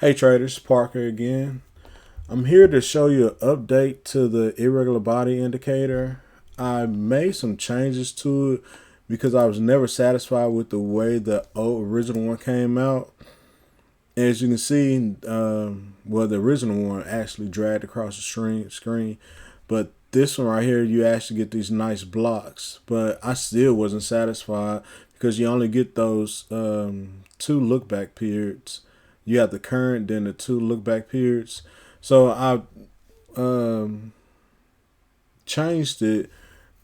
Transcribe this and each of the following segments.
Hey traders, Parker again. I'm here to show you an update to the irregular body indicator. I made some changes to it because I was never satisfied with the way the original one came out. As you can see, the original one actually dragged across the screen, but this one right here, you actually get these nice blocks. But I still wasn't satisfied because you only get those two look back periods. You have the current, then the two look back periods. So I um, changed it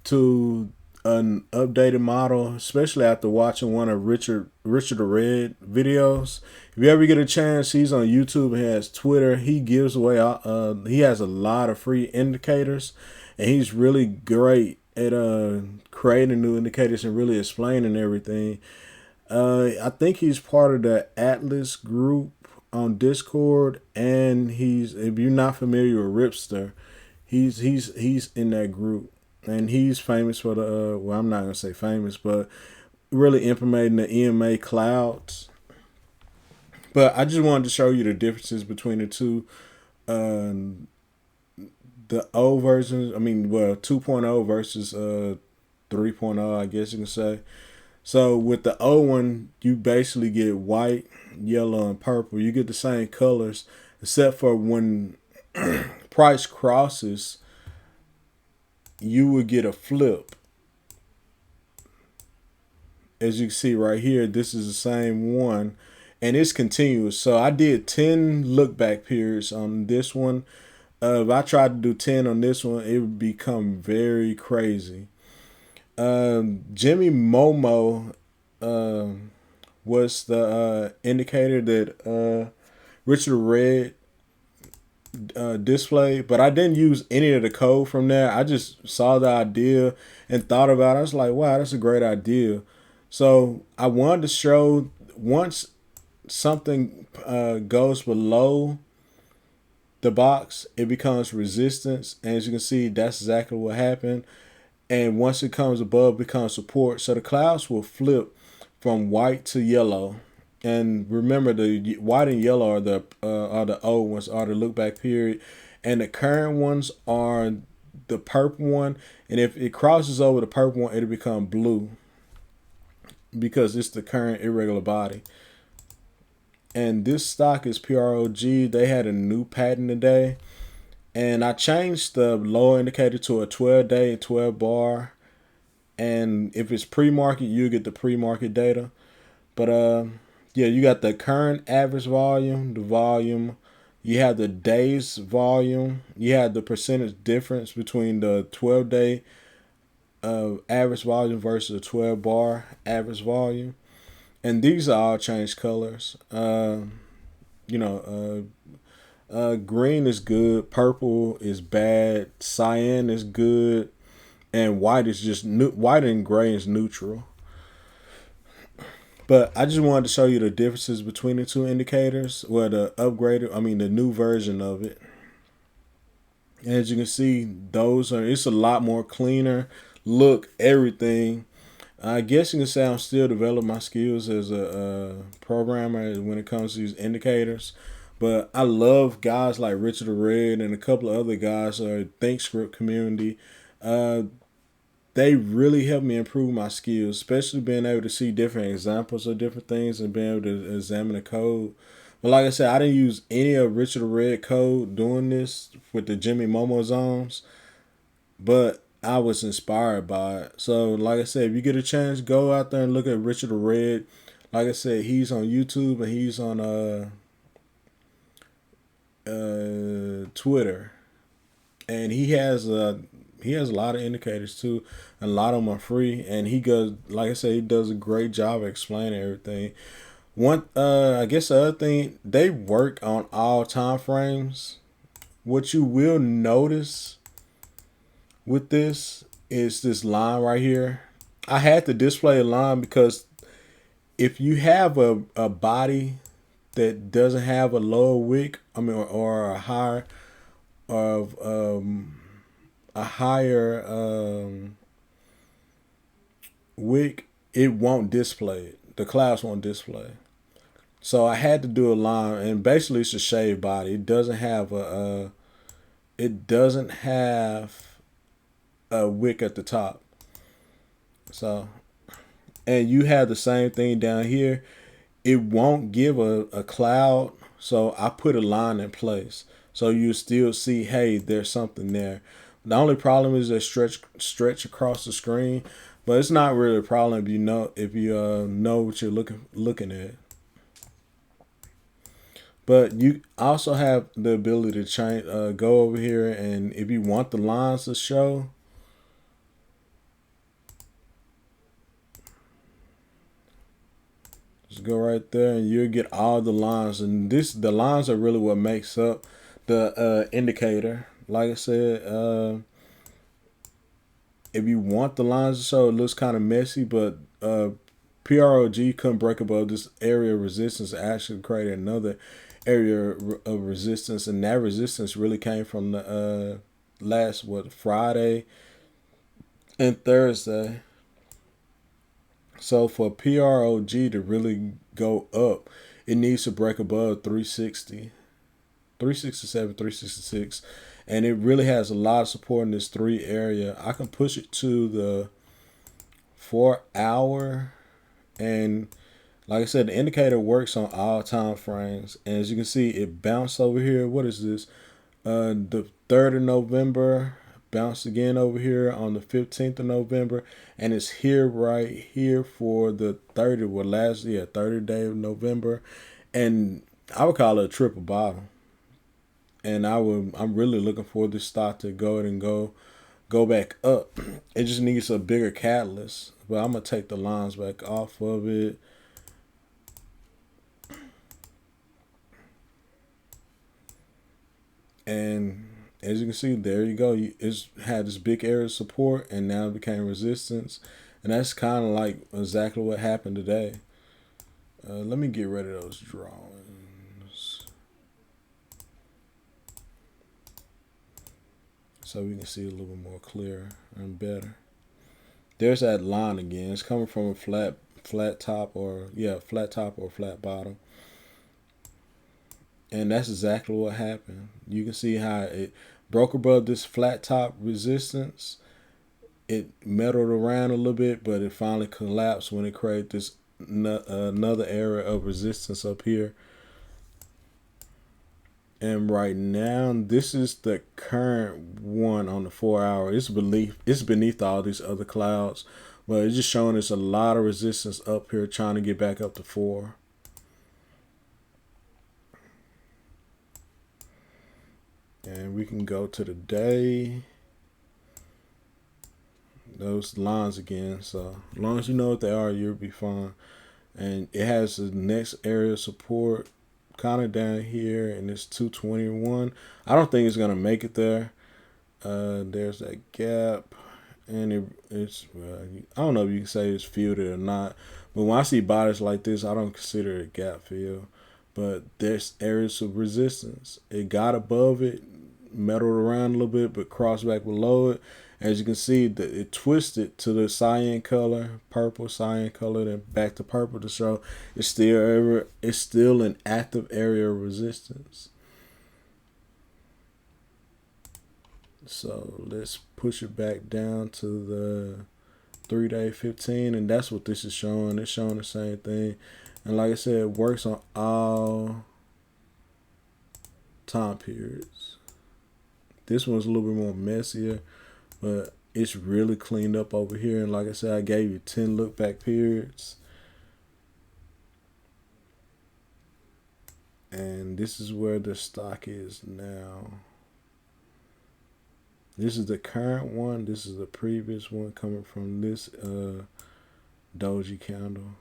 to an updated model, especially after watching one of Richard the Red videos. If you ever get a chance, he's on YouTube and has Twitter. He gives away he has a lot of free indicators, and he's really great at creating new indicators and really explaining everything. I think he's part of the Atlas group on Discord, and if you're not familiar with Ripster, he's in that group, and he's famous for the well, I'm not gonna say famous, but really implementing the EMA clouds. But I just wanted to show you the differences between the two, um, the O versions. I mean, well, 2.0 versus 3.0, I guess you can say. So with the O one, you basically get white, yellow, and purple. You get the same colors, except for when price crosses, you would get a flip. As you can see right here, this is the same one, and it's continuous. So I did 10 look back periods on this one. If I tried to do 10 on this one, it would become very crazy. Jimmy Momo was the indicator that Richard Red displayed, but I didn't use any of the code from there. I just saw the idea and thought about it. I was like, wow, that's a great idea. So I wanted to show once something goes below the box, it becomes resistance. And as you can see, that's exactly what happened. And once it comes above, it becomes support. So the clouds will flip from white to yellow. And remember, the white and yellow are the old ones, are the look back period, and the current ones are the purple one. And if it crosses over the purple one, it'll become blue because it's the current irregular body. And this stock is PROG. They had a new pattern today, and I changed the lower indicator to a 12-day and 12 bar. And if it's pre-market, you get the pre-market data. But yeah, you got the current average volume, the volume. You have the days volume. You have the percentage difference between the 12-day average volume versus the 12 bar average volume. And these are all changed colors. You know, green is good, purple is bad, cyan is good, and white is just white and gray is neutral. But I just wanted to show you the differences between the two indicators, well, the upgraded, I mean, the new version of it. And as you can see, it's a lot more cleaner look, everything. I guess you can say I'm still developing my skills as a programmer when it comes to these indicators. But I love guys like Richard the Red and a couple of other guys in the ThinkScript community. Uh, they really helped me improve my skills, especially being able to see different examples of different things and being able to examine the code. But like I said, I didn't use any of Richard the Red code doing this with the Jimmy Momo zones, but I was inspired by it. So like I said, if you get a chance, go out there and look at Richard the Red. Like I said, he's on YouTube and he's on Twitter, and he has a lot of indicators too. A lot of them are free, and he does, like I said, he does a great job of explaining everything. I guess the other thing, they work on all time frames. What you will notice with this is this line right here. I had to display a line because if you have a body that doesn't have a lower wick, I mean, or of a higher wick, it won't display it. The clouds won't display. So I had to do a line, and basically it's a shaved body. It doesn't have a wick at the top. So, and you have the same thing down here. It won't give a cloud, so I put a line in place. So you still see, hey, there's something there. The only problem is that stretch across the screen, but it's not really a problem if you know what you're looking at. But you also have the ability to change, go over here, and if you want the lines to show, just go right there, and you'll get all the lines. And the lines are really what makes up the indicator. Like I said, if you want the lines to show, it looks kind of messy, but PROG couldn't break above this area of resistance. It actually created another area of resistance, and that resistance really came from the last Friday and Thursday. So for PROG to really go up, it needs to break above 360, 367, 366, and it really has a lot of support in this 3 area. I can push it to the 4 hour, and like I said, the indicator works on all time frames. And as you can see, it bounced over here. What is this? The 3rd of November, bounced again over here on the 15th of November, and it's here right here for the 30th day of November, and I would call it a triple bottom. And I'm really looking for this stock to go back up. It just needs a bigger catalyst, but I'm gonna take the lines back off of it. And as you can see, there you go. It's had this big area of support, and now it became resistance. And that's kind of like exactly what happened today. Let me get rid of those drawings so we can see a little bit more clear and better. There's that line again. It's coming from a flat top or flat bottom. And that's exactly what happened. You can see how it broke above this flat top resistance. It meddled around a little bit, but it finally collapsed when it created this another area of resistance up here. And right now, this is the current one on the 4 hour. It's beneath all these other clouds, but it's just showing us a lot of resistance up here trying to get back up to 4. And we can go to the day. Those lines again. So as long as you know what they are, you'll be fine. And it has the next area of support kind of down here, and it's 221. I don't think it's gonna make it there. There's that gap, and it's I don't know if you can say it's filled or not. But when I see bodies like this, I don't consider it a gap fill. But there's areas of resistance. It got above it, meddled around a little bit, but crossed back below it. As you can see, that it twisted to the cyan color, purple cyan color, then back to purple to show it's still an active area of resistance. So let's push it back down to the 3-day 15, and that's what this is showing. It's showing the same thing, and like I said, it works on all time periods. This one's a little bit more messier, but it's really cleaned up over here. And like I said, I gave you 10 look back periods. And this is where the stock is now. This is the current one. This is the previous one coming from this doji candle.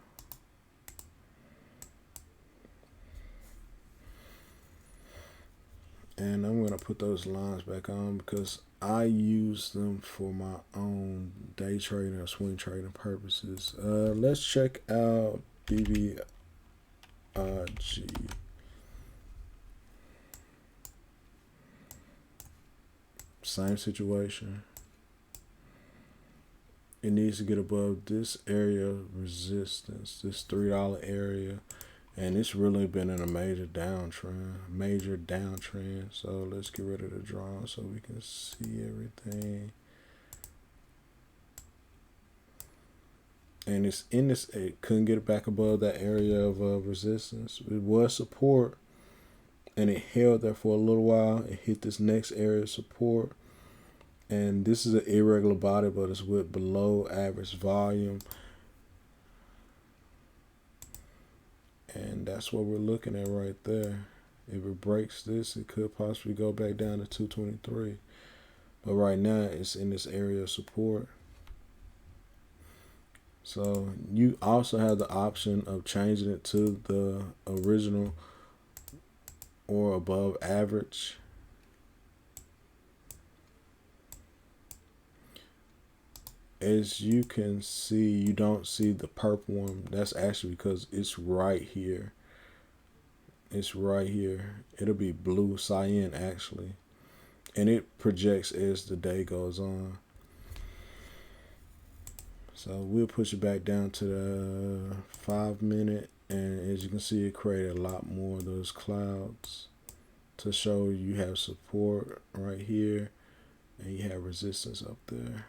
And I'm going to put those lines back on because I use them for my own day trading or swing trading purposes. Let's check out BBG. Same situation. It needs to get above this area of resistance, this $3 area. And it's really been in a major downtrend. So let's get rid of the draw so we can see everything. And it's in this, it couldn't get it back above that area of resistance. It was support, and it held there for a little while. It hit this next area of support, and this is an irregular body, but it's with below average volume. And that's what we're looking at right there. If it breaks this, it could possibly go back down to 223. But right now, it's in this area of support. So you also have the option of changing it to the original or above average. As you can see, you don't see the purple one. That's actually because it's right here. It's right here. It'll be blue cyan actually. And it projects as the day goes on. So we'll push it back down to the 5 minute. And as you can see, it created a lot more of those clouds to show you have support right here. And you have resistance up there.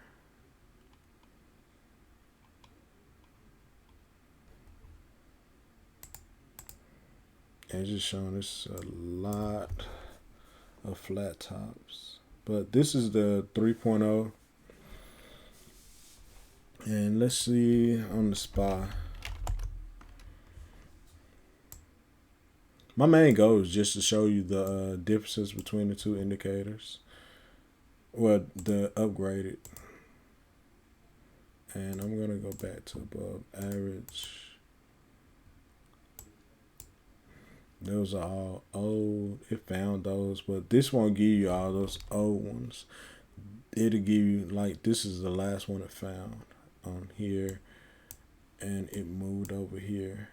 And just showing us a lot of flat tops. But this is the 3.0. And let's see on the SPY. My main goal is just to show you the differences between the two indicators. Well, the upgraded. And I'm going to go back to above average. Those are all old. It found those, but this won't give you all those old ones. It'll give you, like, this is the last one it found on here, and it moved over here,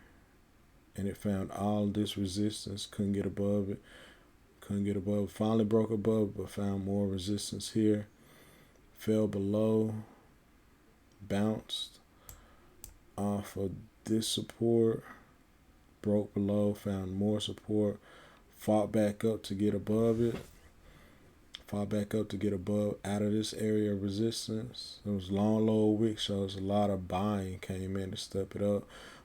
and it found all this resistance. Couldn't get above it. Finally broke above, but found more resistance here. Fell below. Bounced off of this support. Broke below, found more support, fought back up to get above it, out of this area of resistance. It was long low wick shows. A lot of buying came in to step it up,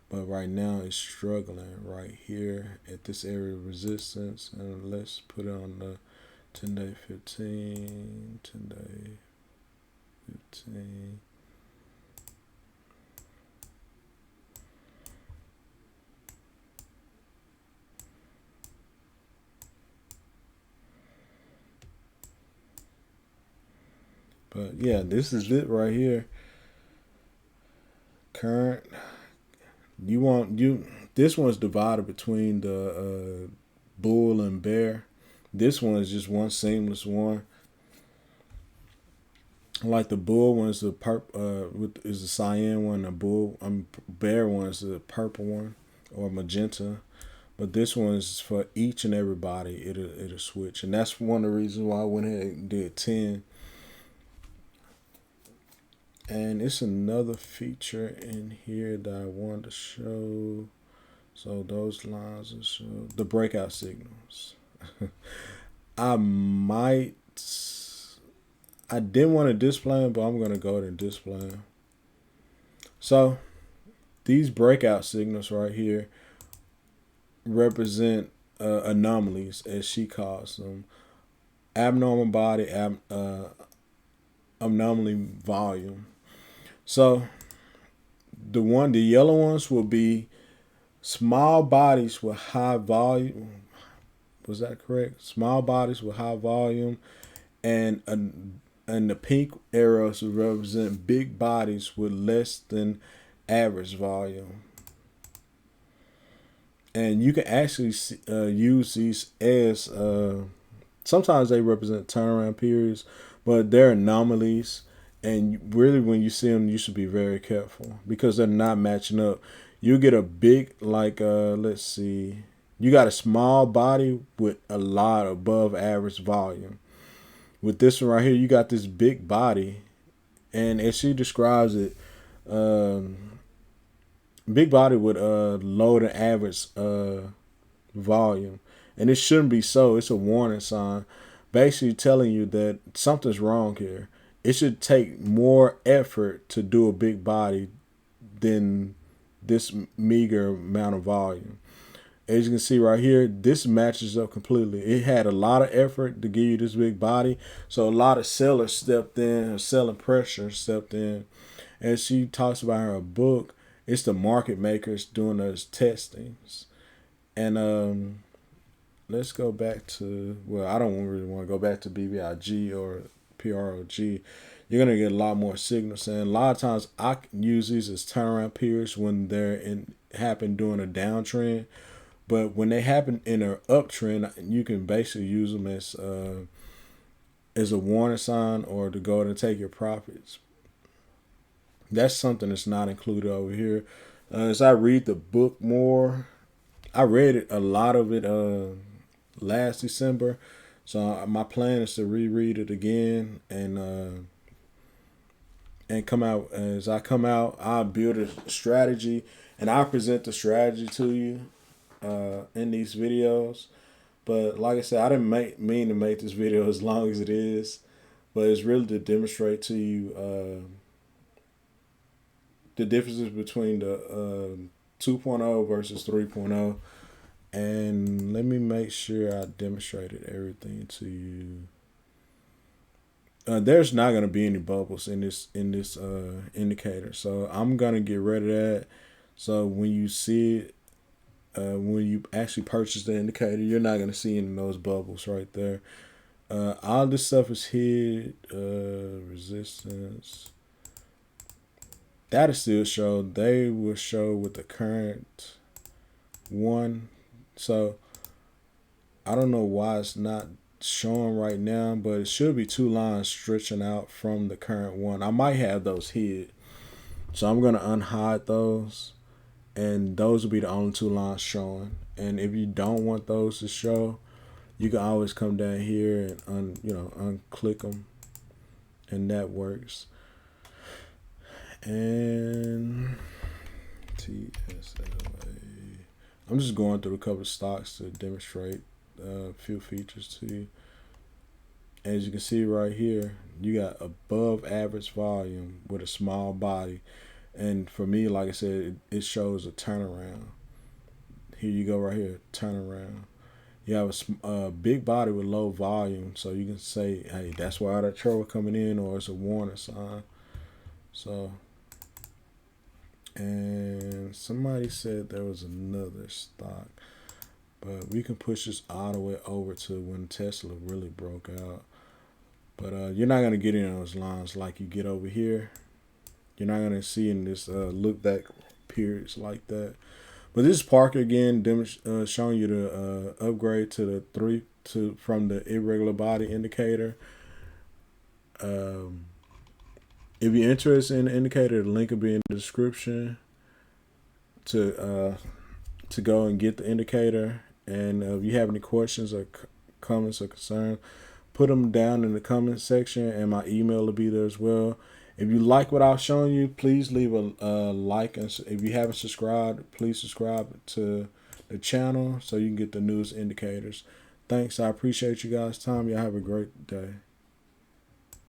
but right now it's struggling right here at this area of resistance. And let's put it on the 10-day 15, 10-day 15. But yeah, this is it right here. Current. This one's divided between the bull and bear. This one is just one seamless one. Like the bull one is the is the cyan one. The bear one is the purple one or magenta. But this one is for each and every body. It'll switch, and that's one of the reasons why I went ahead and did 10. And it's another feature in here that I wanted to show. So those lines will show the breakout signals. I didn't want to display them, but I'm going to go ahead and display them. So these breakout signals right here represent anomalies, as she calls them. Abnormal body, anomaly volume. So the yellow ones will be small bodies with high volume. Was that correct? Small bodies with high volume, and the pink arrows will represent big bodies with less than average volume. And you can actually use these as sometimes they represent turnaround periods, but they're anomalies. And really, when you see them, you should be very careful because they're not matching up. You get a big, let's see, you got a small body with a lot above average volume. With this one right here, you got this big body, and as she describes it, big body would lower the average volume, and it shouldn't be so. It's a warning sign, basically telling you that something's wrong here. It should take more effort to do a big body than this meager amount of volume. As you can see right here, this matches up completely. It had a lot of effort to give you this big body, so a lot of sellers stepped in, or selling pressure stepped in. As she talks about in her book, it's the market makers doing those testings. And let's go back to, well, I don't really want to go back to BBIG or PROG. You're gonna get a lot more signals, and a lot of times I can use these as turnaround periods when they're in happen during a downtrend. But when they happen in an uptrend, you can basically use them as a warning sign or to go and take your profits. That's something that's not included over here. As I read the book more, I read it, a lot of it last December. So my plan is to reread it again and come out. As I come out, I'll build a strategy and I'll present the strategy to you in these videos. But like I said, I didn't mean to make this video as long as it is, but it's really to demonstrate to you the differences between the 2.0 versus 3.0. And let me make sure I demonstrated everything to you. There's not going to be any bubbles in this indicator, so I'm going to get rid of that. So when you see it, when you actually purchase the indicator, you're not going to see any of those bubbles right there. All this stuff is hid. Resistance. That'll still show. They will show with the current one. So I don't know why it's not showing right now, but it should be two lines stretching out from the current one. I might have those hid. So I'm going to unhide those. And those will be the only two lines showing. And if you don't want those to show, you can always come down here and unclick them, and that works. And TSLA. I'm just going through a couple of stocks to demonstrate a few features to you. As you can see right here, you got above average volume with a small body. And for me, like I said, it shows a turnaround. Here you go right here, turnaround. You have a big body with low volume, so you can say, hey, that's why that trouble coming in, or it's a warning sign. So, and somebody said there was another stock, but we can push this all the way over to when Tesla really broke out. But you're not going to get in those lines like you get over here. You're not going to see in this look back periods like that. But this is Parker again, showing you the upgrade to the from the irregular body indicator. If you're interested in the indicator, the link will be in the description to go and get the indicator. And if you have any questions or comments or concerns, put them down in the comment section, and my email will be there as well. If you like what I've shown you, please leave a like. And if you haven't subscribed, please subscribe to the channel so you can get the newest indicators. Thanks. I appreciate you guys' time. Y'all have a great day.